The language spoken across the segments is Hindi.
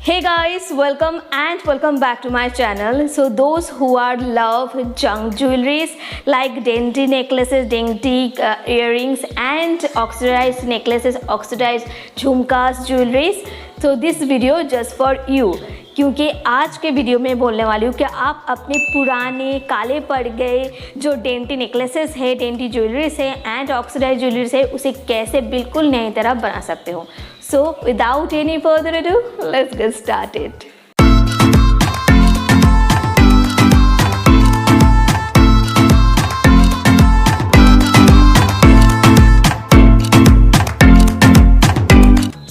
Hey guys, welcome back to my channel. So those who are love junk jewelries like Dentiy necklaces, Dentiy earrings and Oxidize necklaces, Oxidize झुमकास jewelries. So this video just for you. क्योंकि आज के वीडियो में बोलने वाली हूँ कि आप अपने पुराने काले पड़ गए जो डेंटी नेकलेसेस है, डेंटी ज्वेलरीज है एंड ऑक्सीडाइज ज्वेलरीज है, उसे कैसे बिल्कुल नई तरह बना सकते हो. So without any further ado, let's get started.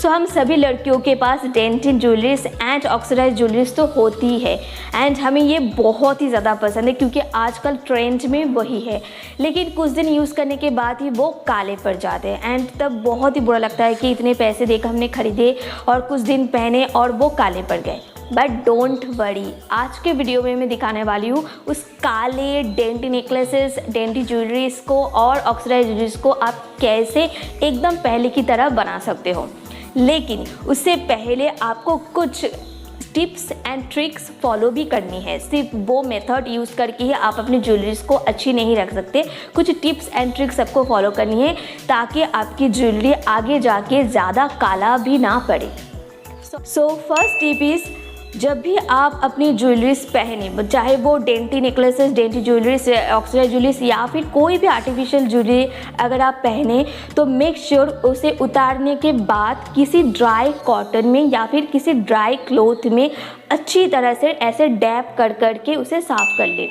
हम सभी लड़कियों के पास dainty jewelleries and oxidise jewelleries तो होती है एंड हमें ये बहुत ही ज़्यादा पसंद है क्योंकि आजकल ट्रेंड में वही है. लेकिन कुछ दिन यूज़ करने के बाद ही वो काले पड़ जाते हैं एंड तब बहुत ही बुरा लगता है कि इतने पैसे देकर हमने खरीदे और कुछ दिन पहने और वो काले पड़ गए. बट डोंट वरी, आज के वीडियो में मैं दिखाने वाली हूँ उस काले डेंटी नेकलेसेस, डेंटी ज्वेलरीज को और ऑक्सीडाइज ज्वेलरीज को आप कैसे एकदम पहले की तरह बना सकते हो. लेकिन उससे पहले आपको कुछ टिप्स एंड ट्रिक्स फॉलो भी करनी है. सिर्फ वो मेथड यूज़ करके ही आप अपनी ज्वेलरीज को अच्छी नहीं रख सकते. कुछ टिप्स एंड ट्रिक्स आपको फॉलो करनी है ताकि आपकी ज्वेलरी आगे जाके ज़्यादा काला भी ना पड़े. सो फर्स्ट टिप इज़, जब भी आप अपनी ज्वेलरीज पहने, चाहे वो dainty necklaces, dainty jewelleries, oxidise jewelleries या फिर कोई भी आर्टिफिशियल ज्वेलरी अगर आप पहने, तो मेक श्योर उसे उतारने के बाद किसी ड्राई कॉटन में या फिर किसी ड्राई क्लॉथ में अच्छी तरह से ऐसे डैप कर के उसे साफ़ कर ले.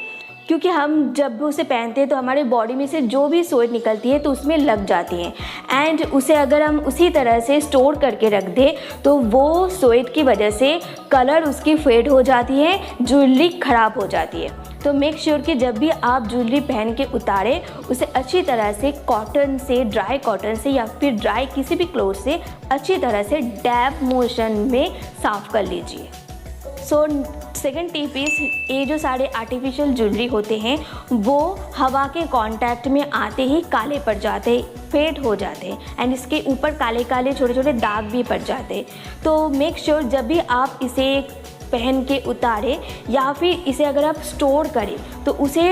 क्योंकि हम जब भी उसे पहनते हैं तो हमारे बॉडी में से जो भी स्वेट निकलती है तो उसमें लग जाती हैं एंड उसे अगर हम उसी तरह से स्टोर करके रख दें तो वो स्वेट की वजह से कलर उसकी फेड हो जाती है, ज्वेलरी ख़राब हो जाती है. तो मेक श्योर कि जब भी आप ज्वेलरी पहन के उतारें उसे अच्छी तरह से कॉटन से, ड्राई कॉटन से या फिर ड्राई किसी भी क्लॉथ से अच्छी तरह से डैप मोशन में साफ़ कर लीजिए. सो सेकेंड टिप इज़, ये जो सारे आर्टिफिशियल ज्वेलरी होते हैं वो हवा के कांटेक्ट में आते ही काले पड़ जाते, फेड हो जाते हैं एंड इसके ऊपर काले काले छोटे छोटे दाग भी पड़ जाते. तो मेक श्योर जब भी आप इसे पहन के उतारें या फिर इसे अगर आप स्टोर करें तो उसे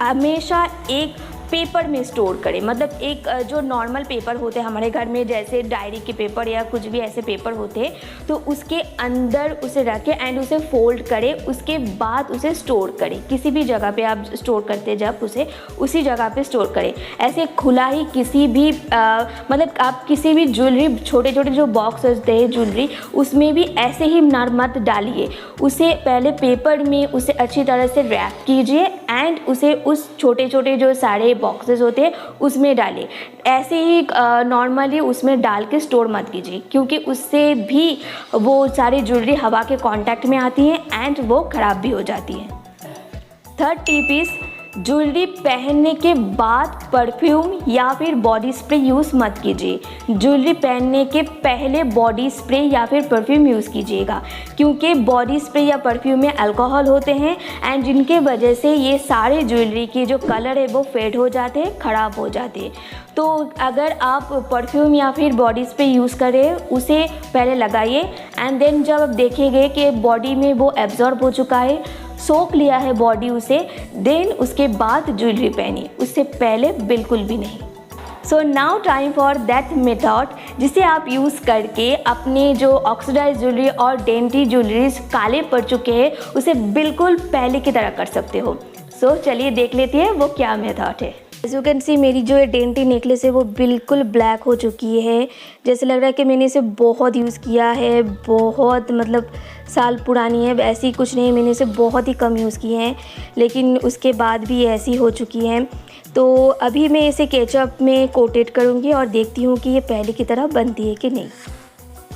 हमेशा एक पेपर में स्टोर करें. मतलब एक जो नॉर्मल पेपर होते हैं हमारे घर में, जैसे डायरी के पेपर या कुछ भी ऐसे पेपर होते हैं, तो उसके अंदर उसे रखें एंड उसे फोल्ड करें. उसके बाद उसे स्टोर करें. किसी भी जगह पे आप स्टोर करते जब उसे उसी जगह पे स्टोर करें. ऐसे खुला ही किसी भी मतलब आप किसी भी ज्वेलरी, छोटे छोटे जो बॉक्स होते हैं ज्वेलरी, उसमें भी ऐसे ही मत डालिए. उसे पहले पेपर में उसे अच्छी तरह से रैप कीजिए एंड उसे उस छोटे छोटे जो सारे बॉक्सेस होते हैं उसमें डालिए. ऐसे ही नॉर्मली उसमें डाल के स्टोर मत कीजिए क्योंकि उससे भी वो सारी ज्वेलरी हवा के कांटेक्ट में आती हैं एंड वो ख़राब भी हो जाती है. थर्ड टिप इज़, ज्वेलरी पहनने के बाद परफ्यूम या फिर बॉडी स्प्रे यूज़ मत कीजिए. ज्वेलरी पहनने के पहले बॉडी स्प्रे या फिर परफ्यूम यूज़ कीजिएगा क्योंकि बॉडी स्प्रे या परफ्यूम में अल्कोहल होते हैं एंड जिनके वजह से ये सारे ज्वेलरी के जो कलर है वो फेड हो जाते हैं, ख़राब हो जाते हैं. तो अगर आप परफ्यूम या फिर बॉडी स्प्रे यूज़ करें उसे पहले लगाइए एंड देन जब आप देखेंगे कि बॉडी में वो एब्जॉर्ब हो चुका है, सोख लिया है बॉडी उसे, देन उसके बाद ज्वेलरी पहनिए, उससे पहले बिल्कुल भी नहीं. So now time for that method जिसे आप यूज़ करके अपने जो ऑक्सीडाइज ज्वेलरी और डेंटी ज्वेलरीज काले पड़ चुके हैं उसे बिल्कुल पहले की तरह कर सकते हो. सो चलिए देख लेते हैं वो क्या मेथड है. एज यू कैन सी, मेरी जो डेंटी नेकलेस है वो बिल्कुल ब्लैक हो चुकी है. जैसे लग रहा है कि मैंने इसे बहुत यूज़ किया है, बहुत मतलब साल पुरानी है. ऐसी कुछ नहीं, मैंने इसे बहुत ही कम यूज़ किए हैं लेकिन उसके बाद भी ऐसी हो चुकी हैं. तो अभी मैं इसे केचप में कोटेड करूँगी और देखती हूँ कि ये पहले की तरह बनती है कि नहीं.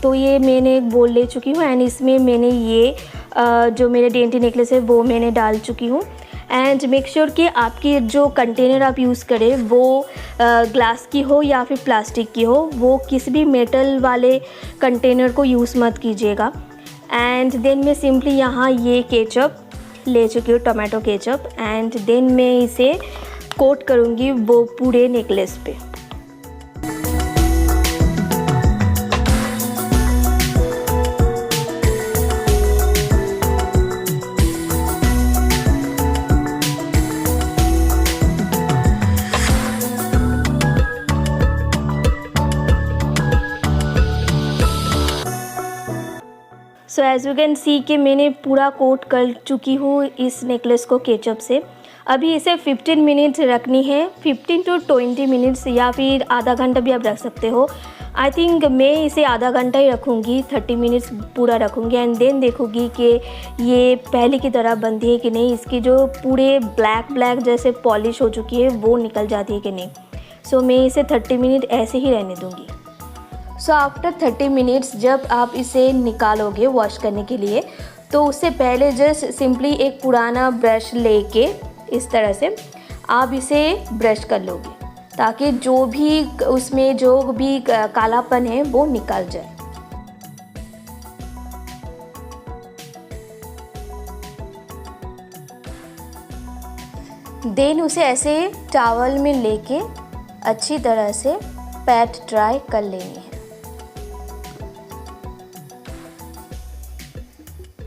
तो ये मैंने एक बोल ले चुकी हूँ एंड इसमें मैंने ये जो मेरे डेंटी नेकलेस है वो मैंने डाल चुकी हूँ. एंड मेक श्योर कि आपकी जो कंटेनर आप यूज़ करें वो ग्लास की हो या फिर प्लास्टिक की हो. वो किसी भी मेटल वाले कंटेनर को यूज़ मत कीजिएगा. एंड देन मैं सिंपली यहाँ ये केचप ले चुकी हूँ, टोमेटो केचप, एंड देन मैं इसे कोट करूँगी वो पूरे नेकलेस पे. So as you can see कि मैंने पूरा कोट कर चुकी हूँ इस नेकलेस को केचप से। अभी इसे 15 मिनट रखनी है, 15 to 20 मिनट्स, या फिर आधा घंटा भी आप रख सकते हो। आई थिंक मैं इसे आधा घंटा ही रखूँगी, 30 मिनट्स पूरा रखूँगी एंड देन देखूँगी कि ये पहले की तरह बनती है कि नहीं, इसकी जो पूरे ब्लैक जैसे पॉलिश हो चुकी है वो निकल जाती है कि नहीं। सो मैं इसे 30 मिनट ऐसे ही रहने दूँगी। सो आफ्टर 30 मिनट्स जब आप इसे निकालोगे वॉश करने के लिए, तो उससे पहले जस्ट सिंपली एक पुराना ब्रश लेके इस तरह से आप इसे ब्रश कर लोगे, ताकि जो भी उसमें जो भी कालापन है वो निकल जाए। देन उसे ऐसे टॉवल में लेके अच्छी तरह से पैट ड्राई कर लेनी है।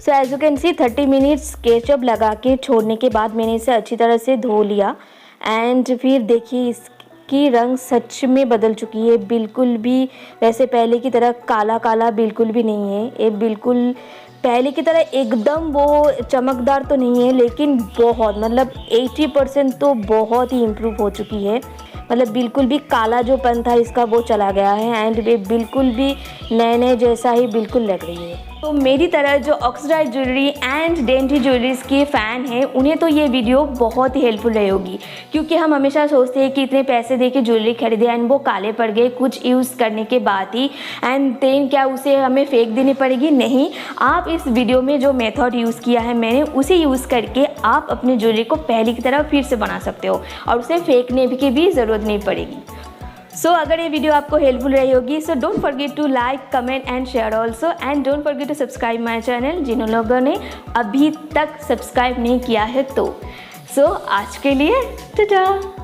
So as you can see 30 minutes ketchup लगा के छोड़ने के बाद मैंने इसे अच्छी तरह से धो लिया एंड फिर देखिए इसकी रंग सच में बदल चुकी है। बिल्कुल भी वैसे पहले की तरह काला बिल्कुल भी नहीं है। ये बिल्कुल पहले की तरह एकदम वो चमकदार तो नहीं है, लेकिन बहुत मतलब 80% तो बहुत ही इम्प्रूव हो चुकी है। मतलब बिल्कुल भी काला जो पन था इसका वो चला गया है एंड वे बिल्कुल भी नए जैसा ही बिल्कुल लग रही है। तो मेरी तरह जो oxidise jewellery and dainty jewelleries के फ़ैन हैं उन्हें तो ये वीडियो बहुत ही हेल्पफुल रही होगी, क्योंकि हम हमेशा सोचते हैं कि इतने पैसे दे के ज्वेलरी खरीदे एंड वो काले पड़ गए कुछ यूज़ करने के बाद ही, एंड देन क्या उसे हमें फेंक देनी पड़ेगी। नहीं, आप इस वीडियो में जो मेथड यूज़ किया है मैंने, उसे यूज़ करके आप अपनी ज्वेलरी को पहले की तरह फिर से बना सकते हो और उसे फेंकने की भी ज़रूरत नहीं पड़ेगी। सो अगर ये वीडियो आपको हेल्पफुल रही होगी, so don't forget to like, comment and share also, and don't forget to subscribe my channel जिन लोगों ने अभी तक सब्सक्राइब नहीं किया है तो। सो आज के लिए टाटा।